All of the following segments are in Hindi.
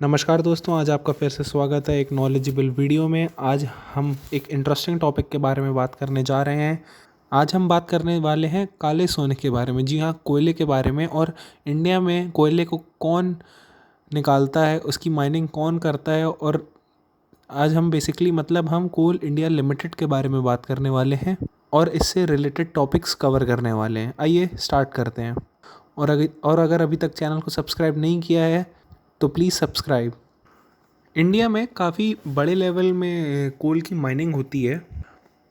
नमस्कार दोस्तों, आज आपका फिर से स्वागत है एक नॉलेजेबल वीडियो में। आज हम एक इंटरेस्टिंग टॉपिक के बारे में बात करने जा रहे हैं। आज हम बात करने वाले हैं काले सोने के बारे में। जी हाँ, कोयले के बारे में। और इंडिया में कोयले को कौन निकालता है, उसकी माइनिंग कौन करता है। और आज हम बेसिकली हम कोल इंडिया लिमिटेड के बारे में बात करने वाले हैं और इससे रिलेटेड टॉपिक्स कवर करने वाले हैं। आइए स्टार्ट करते हैं। और अगर अभी तक चैनल को सब्सक्राइब नहीं किया है तो प्लीज़ सब्सक्राइब। इंडिया में काफ़ी बड़े लेवल में कोल की माइनिंग होती है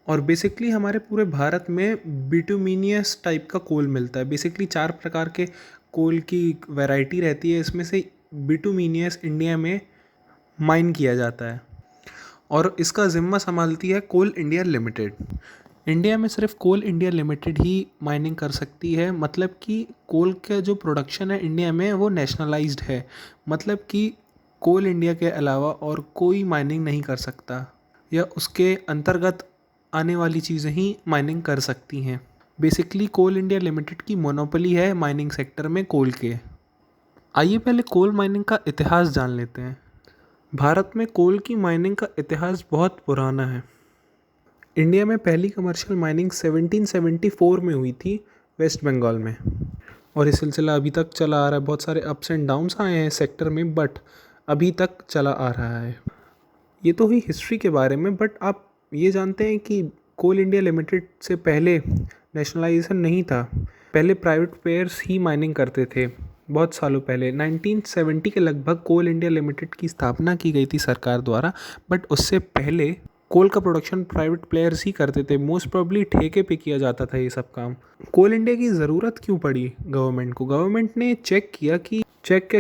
और बेसिकली हमारे पूरे भारत में बिटुमिनियस टाइप का कोल मिलता है। बेसिकली 4 प्रकार के कोल की वैरायटी रहती है, इसमें से बिटुमिनियस इंडिया में माइन किया जाता है और इसका ज़िम्मा संभालती है कोल इंडिया लिमिटेड। इंडिया में सिर्फ कोल इंडिया लिमिटेड ही माइनिंग कर सकती है। मतलब कि कोल का जो प्रोडक्शन है इंडिया में वो नेशनलाइज्ड है। मतलब कि कोल इंडिया के अलावा और कोई माइनिंग नहीं कर सकता या उसके अंतर्गत आने वाली चीज़ें ही माइनिंग कर सकती हैं। बेसिकली कोल इंडिया लिमिटेड की मोनोपोली है माइनिंग सेक्टर में कोल के। आइए पहले कोल माइनिंग का इतिहास जान लेते हैं। भारत में कोल की माइनिंग का इतिहास बहुत पुराना है। इंडिया में पहली कमर्शियल माइनिंग 1774 में हुई थी वेस्ट बंगाल में और ये सिलसिला अभी तक चला आ रहा है। बहुत सारे अप्स एंड डाउन्स आए हैं सेक्टर में, बट अभी तक चला आ रहा है। ये तो हुई हिस्ट्री के बारे में, बट आप ये जानते हैं कि कोल इंडिया लिमिटेड से पहले नेशनलाइजेशन नहीं था। पहले प्राइवेट प्लेयर्स ही माइनिंग करते थे। बहुत सालों पहले 1970 के लगभग कोल इंडिया लिमिटेड की स्थापना की गई थी सरकार द्वारा, बट उससे पहले कोल का प्रोडक्शन प्राइवेट प्लेयर्स ही करते थे। मोस्ट प्रोबेबली ठेके पे किया जाता था ये सब काम। कोल इंडिया की ज़रूरत क्यों पड़ी गवर्नमेंट को? गवर्नमेंट ने चेक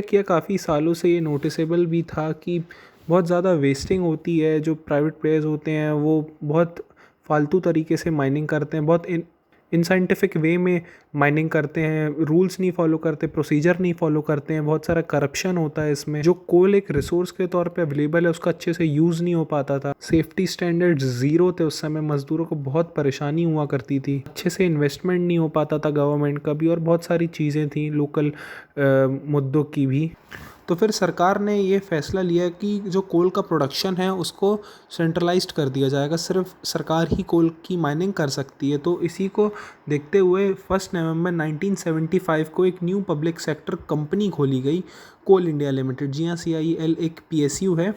किया काफ़ी सालों से ये नोटिसेबल भी था कि बहुत ज़्यादा वेस्टिंग होती है। जो प्राइवेट प्लेयर्स होते हैं वो बहुत फालतू तरीके से माइनिंग करते हैं, बहुत इनसाइंटिफिक वे में माइनिंग करते हैं, रूल्स नहीं फॉलो करते, प्रोसीजर नहीं फॉलो करते हैं, बहुत सारा करप्शन होता है इसमें। जो कोल एक रिसोर्स के तौर पे अवेलेबल है उसका अच्छे से यूज़ नहीं हो पाता था। सेफ्टी स्टैंडर्ड्स ज़ीरो थे उस समय, मज़दूरों को बहुत परेशानी हुआ करती थी। अच्छे से इन्वेस्टमेंट नहीं हो पाता था गवर्नमेंट का भी, और बहुत सारी चीज़ें थी लोकल मुद्दों की भी। तो फिर सरकार ने ये फैसला लिया कि जो कोल का प्रोडक्शन है उसको सेंट्रलाइज्ड कर दिया जाएगा। सिर्फ सरकार ही कोल की माइनिंग कर सकती है। तो इसी को देखते हुए 1 नवंबर 1975 को एक न्यू पब्लिक सेक्टर कंपनी खोली गई, कोल इंडिया लिमिटेड। जी हाँ, CIL एक PSU है।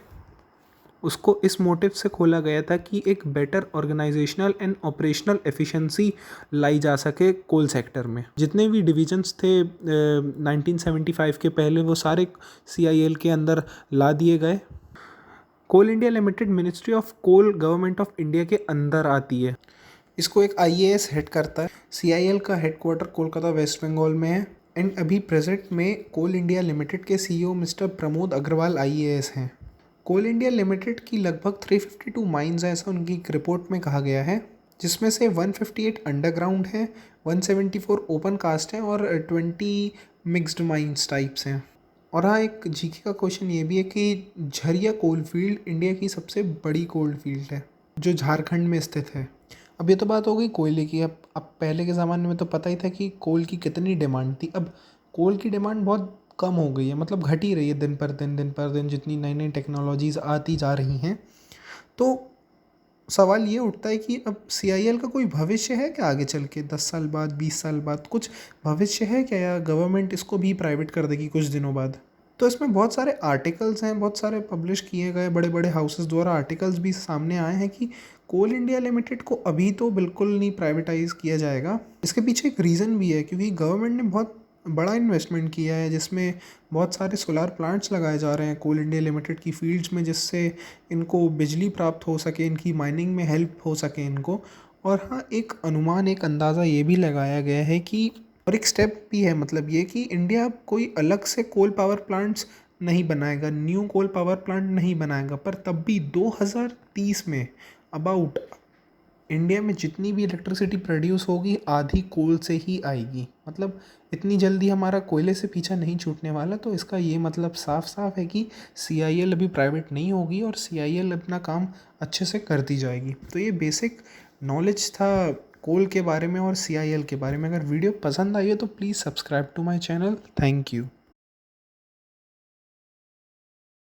उसको इस मोटिव से खोला गया था कि एक better organisational and operational efficiency लाई जा सके कोल सेक्टर में। जितने भी डिविजन्स थे 1975 के पहले, वो सारे CIL के अंदर ला दिए गए। Coal India Limited Ministry of Coal Government of India के अंदर आती है। इसको एक IAS हेड करता है। CIL का हेडक्वार्टर कोलकाता वेस्ट बंगाल में है। एंड अभी प्रेजेंट में कोल इंडिया लिमिटेड के CEO mister Pramod Agrawal IAS हैं। कोल इंडिया लिमिटेड की लगभग 352 माइंस हैं, ऐसा उनकी एक रिपोर्ट में कहा गया है, जिसमें से 158 अंडरग्राउंड हैं, 174 ओपन कास्ट हैं और 20 मिक्स्ड माइंस टाइप्स हैं। और हाँ, एक GK का क्वेश्चन ये भी है कि झरिया कोल फील्ड इंडिया की सबसे बड़ी कोल फील्ड है जो झारखंड में स्थित है। अब ये तो बात हो गई कोयले की। अब पहले के ज़माने में तो पता ही था कि कोल की कितनी डिमांड थी। अब कोल की डिमांड बहुत कम हो गई है, मतलब घट ही रही है दिन पर दिन जितनी नई नई टेक्नोलॉजीज़ आती जा रही हैं। तो सवाल ये उठता है कि अब CIL का कोई भविष्य है क्या आगे चल के? 10 साल बाद, 20 साल बाद कुछ भविष्य है क्या, या गवर्नमेंट इसको भी प्राइवेट कर देगी कुछ दिनों बाद? तो इसमें बहुत सारे आर्टिकल्स हैं, बहुत सारे पब्लिश किए गए बड़े बड़े हाउसेस द्वारा आर्टिकल्स भी सामने आए हैं कि कोल इंडिया लिमिटेड को अभी तो बिल्कुल नहीं प्राइवेटाइज़ किया जाएगा। इसके पीछे एक रीज़न भी है, क्योंकि गवर्नमेंट ने बहुत बड़ा इन्वेस्टमेंट किया है, जिसमें बहुत सारे सोलार प्लांट्स लगाए जा रहे हैं कोल इंडिया लिमिटेड की फील्ड्स में, जिससे इनको बिजली प्राप्त हो सके, इनकी माइनिंग में हेल्प हो सके इनको। और हाँ, एक अनुमान, एक अंदाज़ा ये भी लगाया गया है कि, और एक स्टेप भी है, मतलब ये कि इंडिया कोई अलग से कोल पावर प्लांट्स नहीं बनाएगा, न्यू कोल पावर प्लांट नहीं बनाएगा, पर तब भी 2030 में अबाउट इंडिया में जितनी भी इलेक्ट्रिसिटी प्रोड्यूस होगी आधी कोल से ही आएगी। मतलब इतनी जल्दी हमारा कोयले से पीछा नहीं छूटने वाला। तो इसका ये मतलब साफ साफ है कि CIL अभी प्राइवेट नहीं होगी और CIL अपना काम अच्छे से करती जाएगी। तो ये बेसिक नॉलेज था कोल के बारे में और CIL के बारे में। अगर वीडियो पसंद आई है तो please subscribe to my channel. Thank you.